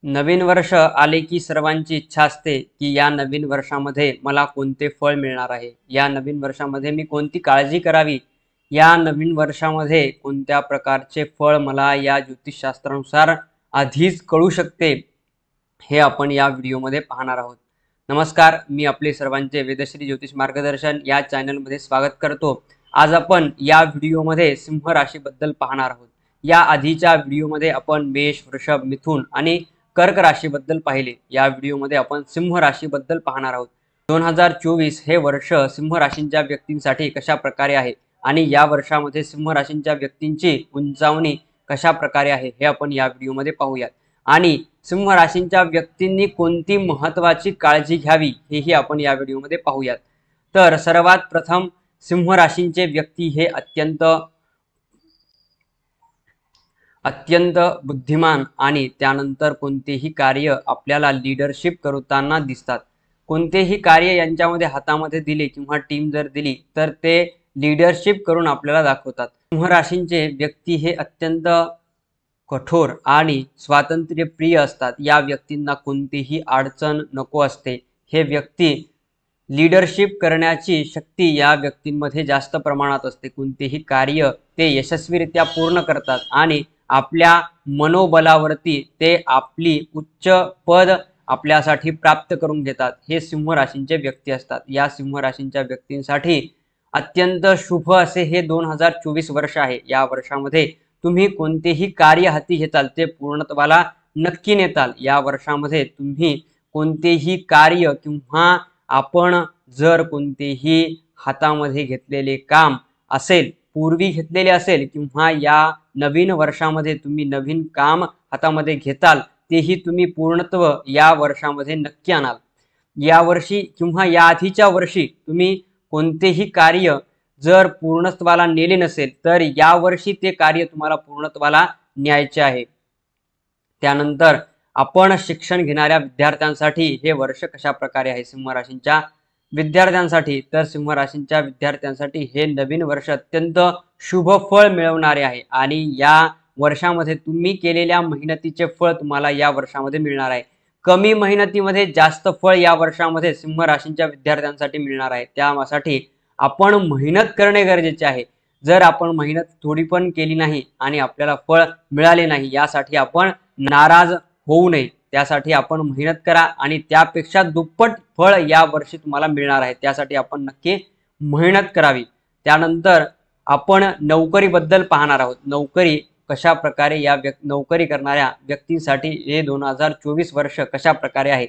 नवीन वर्ष आले की सर्वांची इच्छा असते की या नवीन वर्षामध्ये मला कोणते फळ मिळणार आहे, या नवीन वर्षामध्ये मी कोणती काळजी करावी, या नवीन वर्षामध्ये कोणत्या प्रकारचे फळ मला या ज्योतिषशास्त्रानुसार आधीच कळू शकते, हे आपण या व्हिडिओमध्ये पाहणार आहोत। नमस्कार, मी आपले सर्वांचे वेदश्री ज्योतिष मार्गदर्शन या चॅनलमध्ये स्वागत करतो। आज आपण या व्हिडिओमध्ये सिंह राशीबद्दल पाहणार आहोत। या आधीच्या व्हिडिओमध्ये आपण मेष, वृषभ, मिथुन आणि कर्क राशीबद्दल पाहिले। या व्हिडिओमध्ये आपण सिंह राशीबद्दल पाहणार आहोत। 2024 हे वर्ष सिंह राशींच्या व्यक्तींसाठी कशा प्रकारे आहे आणि या वर्षामध्ये सिंह राशींच्या व्यक्तींची उंचावणी कशा प्रकारे आहे हे आपण या व्हिडिओमध्ये पाहूयात। आणि सिंह राशींच्या व्यक्तींनी कोणती महत्त्वाची काळजी घ्यावी हेही आपण या व्हिडिओमध्ये पाहूयात। तर सर्वात प्रथम सिंह राशींचे व्यक्ती हे अत्यंत बुद्धिमान आणि त्यानंतर कोणतेही कार्य आपल्याला लीडरशिप करताना दिसतात। कोणतेही कार्य यांच्यामध्ये हातामध्ये दिले किंवा टीम जर दिली तर ते लीडरशिप करून आपल्याला दाखवतात। सिंह राशींचे व्यक्ती हे अत्यंत कठोर आणि स्वातंत्र्यप्रिय असतात। या व्यक्तींना कोणतीही अडचण नको असते। हे व्यक्ती लीडरशिप करण्याची शक्ती या व्यक्तींमध्ये जास्त प्रमाणात असते। कोणतेही कार्य ते यशस्वीरित्या पूर्ण करतात आणि आपल्या मनोबलावरती ते आपली उच्च पद आपल्यासाठी प्राप्त करून घेतात। हे सिंह राशींचे व्यक्ती असतात। या सिंह राशींच्या व्यक्तींसाठी अत्यंत शुभ असे हे 2024 वर्ष आहे। या वर्षामध्ये तुम्ही कोणतेही कार्य हाती घेताल ते पूर्णत्वाला नक्की नेताल। या वर्षामध्ये तुम्ही कोणतेही कार्य किंवा आपण जर कोणतेही हातामध्ये घेतलेले काम असेल, पूर्वी घेतलेले असेल किंवा या नवीन वर्षामध्ये तुम्ही नवीन काम हातामध्ये घेताल तेही तुम्ही पूर्णत्व या वर्षामध्ये नक्की आणाल। या वर्षी किंवा या आधीच्या वर्षी तुम्ही कोणतेही कार्य जर पूर्णत्वाला नेले नसेल तर या वर्षी ते कार्य तुम्हाला पूर्णत्वाला न्यायचे आहे। त्यानंतर आपण शिक्षण घेणाऱ्या विद्यार्थ्यांसाठी हे वर्ष कशा प्रकारे आहे सिंह राशींच्या विद्यार्थ्यांसाठी, तर सिंह राशींच्या विद्यार्थ्यांसाठी हे नवीन वर्ष अत्यंत शुभ फळ मिळवणारे आहे आणि या वर्षामध्ये तुम्ही केलेल्या मेहनतीचे फळ तुम्हाला या वर्षामध्ये मिळणार आहे। कमी मेहनतीमध्ये जास्त फळ या वर्षामध्ये सिंह राशींच्या विद्यार्थ्यांसाठी मिळणार आहे। त्यासाठी आपण मेहनत करणे गरजेचे आहे। जर आपण मेहनत थोडी पण केली नाही आणि आपल्याला फळ मिळाले नाही यासाठी आपण नाराज होऊ नये। त्यासाठी आपण मेहनत करा आणि त्यापेक्षा दुप्पट फळ या वर्षी तुम्हाला मिळणार आहे। त्यासाठी आपण नक्की मेहनत करावी। त्यानंतर आपण नोकरीबद्दल पाहणार आहोत। नोकरी कशा प्रकारे या नोकरी करणाऱ्या व्यक्तींसाठी हे 2024 वर्ष कशा प्रकारे आहे,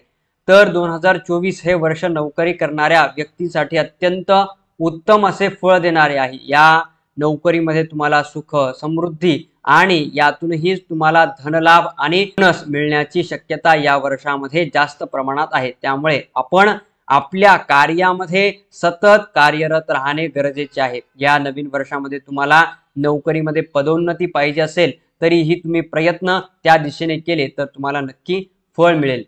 तर 2024 हे वर्ष नोकरी करणाऱ्या व्यक्तींसाठी अत्यंत उत्तम असे फळ देणारे आहे। या नोकरीमध्ये तुम्हाला सुख, समृद्धी आणि यातूनही तुम्हाला धनलाभ आणि बोनस मिळण्याची शक्यता या वर्षामध्ये जास्त प्रमाणात आहे। त्यामुळे आपण आपल्या कार्यामध्ये सतत कार्यरत राहणे गरजेचे आहे। या नवीन वर्षामध्ये तुम्हाला नोकरीमध्ये पदोन्नती पाहिजे असेल तरीही तुम्ही प्रयत्न त्या दिशेने केले तर तुम्हाला नक्की फळ मिळेल।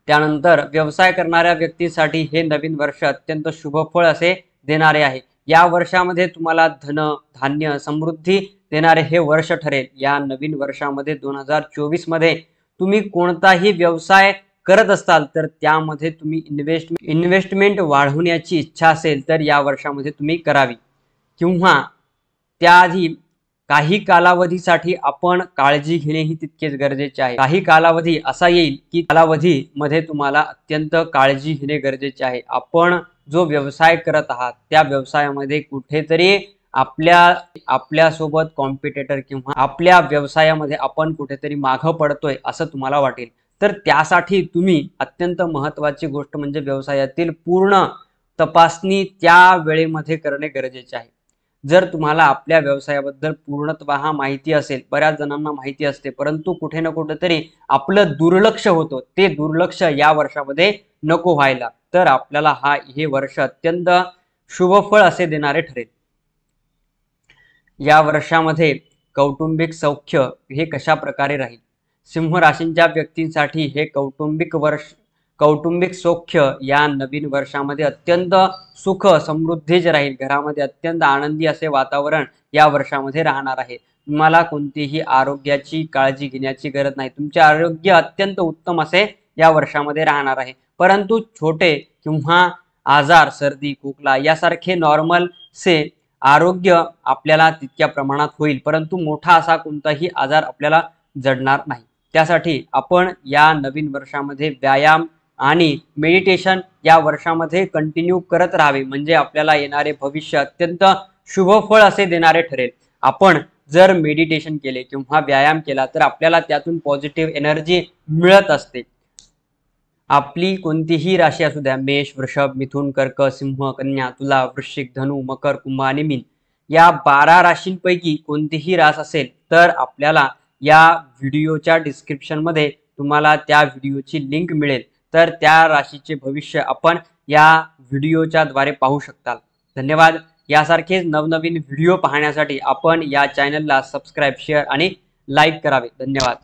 त्यानंतर व्यवसाय करणाऱ्या व्यक्तींसाठी हे नवीन वर्ष अत्यंत शुभ फळ असे देणारे आहे। या वर्षामध्ये तुम्हाला धन, धान्य, समृद्धी देणारे हे वर्ष ठरेल। या नवीन वर्षामध्ये 2024 मध्ये तुम्ही कोणताही व्यवसाय करत असाल तर त्यामध्ये तुम्ही इन्व्हेस्टमेंट वाढवण्याची इच्छा असेल तर या वर्षामध्ये तुम्ही करावी किंवा त्याआधी काही कालावधीसाठी आपण काळजी घेणेही तितकेच गरजेचे आहे। काही कालावधी असा येईल की कालावधीमध्ये तुम्हाला अत्यंत काळजी घेणे गरजेचे आहे। आपण जो व्यवसाय करत आहात त्या व्यवसायामध्ये कुठेतरी आपल्यासोबत कॉम्पिटिटर किंवा आपल्या व्यवसायामध्ये आपण कुठेतरी मागे पडतोय असं तुम्हाला वाटेल, तर त्यासाठी तुम्ही अत्यंत महत्त्वाची गोष्ट म्हणजे व्यवसायातील पूर्ण तपासणी त्या वेळेमध्ये करणे गरजेचे आहे। जर तुम्हाला आपल्या व्यवसायाबद्दल पूर्णतः माहिती असेल, बऱ्याच जणांना माहिती असते परंतु कुठे ना कुठेतरी आपलं दुर्लक्ष होतं, ते दुर्लक्ष या वर्षामध्ये नको व्हायला, तर आपल्याला हे वर्ष अत्यंत शुभ फळ असे देणारे ठरेल। या वर्षामध्ये कौटुंबिक सौख्य हे कशा प्रकारे राहील, सिंह राशींच्या व्यक्तींसाठी हे कौटुंबिक सौख्य या नवीन वर्षामध्ये अत्यंत सुख समृद्धीच राहील। घरामध्ये अत्यंत आनंदी असे वातावरण या वर्षामध्ये राहणार आहे। तुम्हाला कोणतीही आरोग्याची काळजी घेण्याची गरज नाही. तुमचे आरोग्य अत्यंत उत्तम असे या वर्षामध्ये राहणार आहे. परंतु छोटे किंवा आजार, सर्दी, खोकला यासारखे नॉर्मल से आरोग्य आपल्याला तितक्या प्रमाणात होईल, परंतु मोठा असा कोणताही आजार आपल्याला जडणार नाही. त्यासाठी आपण या नवीन वर्षामध्ये व्यायाम आणि मेडिटेशन या वर्षामध्ये कंटिन्यू करत राहावे, म्हणजे आपल्याला येणारे भविष्य अत्यंत शुभफळ असे देणारे ठरेल. आपण जर मेडिटेशन केले किंवा व्यायाम केला तर आपल्याला त्यातून पॉझिटिव्ह एनर्जी मिळत असते. आपली कोणतीही राशी असू द्या, मेष, वृषभ, मिथुन, कर्क, सिंह, कन्या, तुला, वृश्चिक, धनु, मकर, कुंभ आणि मीन, या 12 राशींपैकी कोणतीही रास असेल तर आपल्याला या व्हिडिओच्या डिस्क्रिप्शनमध्ये तुम्हाला त्या व्हिडिओची लिंक मिळेल. तर त्या राशीचे भविष्य आपण या व्हिडिओच्या द्वारे पाहू शकता. धन्यवाद. यासारखेच नवनवीन व्हिडिओ पाहण्यासाठी आपण या चॅनलला सबस्क्राईब, शेअर आणि लाईक करावे. धन्यवाद.